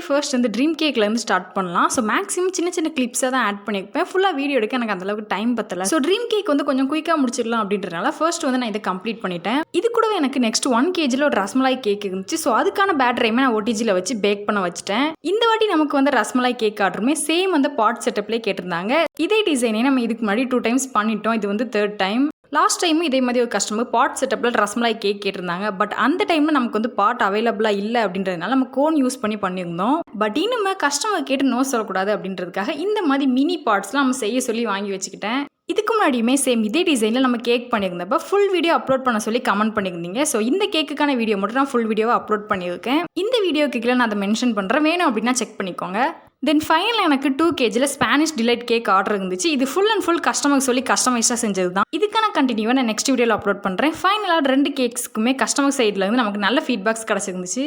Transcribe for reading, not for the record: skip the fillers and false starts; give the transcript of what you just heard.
First வந்து dream கேக்லேருந்து start பண்ணலாம். So maximum சின்ன சின்ன கிளிப்ஸாக தான் ஆட் பண்ணியிருப்பேன். ஃபுல்லாக வீடியோ எடுக்க எனக்கு அந்தளவுக்கு டைம் பத்தலை. ஸோ ட்ரீம் கேக் வந்து கொஞ்சம் குயிக்காக முடிச்சிடலாம் அப்படின்றனால ஃபர்ஸ்ட் வந்து நான் இதை கம்ப்ளீட் பண்ணிட்டேன். இது கூடவே எனக்கு நெக்ஸ்ட் 1 kgல ஒரு ரஸ்மலாய் கேக் இருந்துச்சு. ஸோ அதுக்கான பேட்டரையுமே நான் OTGயில் வச்சு பேக் பண்ண வச்சுட்டேன். இந்த வாட்டி நமக்கு வந்து ரஸ்மலாய் கேக் ஆர்டருமே சேம் வந்து பாட் செட்டப்லேயே கேட்டிருந்தாங்க. இதே டிசைனே நம்ம இதுக்கு முன்னாடி 2 times பண்ணிட்டோம். இது வந்து 3rd டைம். லாஸ்ட் டைமும் இதே மாதிரி ஒரு கஸ்டமர் பாட் செட்டப்பில் ரஸ்மலாய் கேக் கேட்டிருந்தாங்க. பட் அந்த டைமில் நமக்கு வந்து பாட் அவைலபிளாக இல்லை அப்படின்றதுனால நம்ம கோன் யூஸ் பண்ணியிருந்தோம். பட் இன்னும் கஸ்டமர் கேட்டு நோ சொல்லக்கூடாது அப்படின்றதுக்காக இந்த மாதிரி மினி பாட்ஸ்லாம் நம்ம செய்ய சொல்லி வாங்கி வச்சுக்கிட்டேன். இதுக்கு முன்னாடியுமே சேம் இதே டிசைனில் நம்ம கேக் பண்ணியிருந்தப்போ ஃபுல் வீடியோ அப்லோட் பண்ண சொல்லி கமெண்ட் பண்ணியிருந்தீங்க. ஸோ இந்த கேக்குக்கான வீடியோ மட்டும் நான் ஃபுல் வீடியோவை அப்லோட் பண்ணியிருக்கேன். இந்த வீடியோ கேக்கில் நான் அதை மென்ஷன் பண்ணுறேன். வேணும் அப்படின்னா செக் பண்ணிக்கோங்க. தென் ஃபைனல் எனக்கு 2 kgல ஸ்பானிஷ் டிலைட் கேக் ஆர்டர் இருந்துச்சு. இது ஃபுல் அண்ட் ஃபுல் கஸ்டமருக்கு சொல்லி கஸ்டமைஸாக செஞ்சது தான். இதுக்கான கண்டினியூவாக நான் நெக்ஸ்ட் வீடியோவில் அப்லோட் பண்ணுறேன். ஃபைனலாக 2 கேக்ஸ்க்குமே கஸ்டமர் சைடில் இருந்து நமக்கு நல்ல ஃபீட்பேக்ஸ் கிடச்சிருந்துச்சு.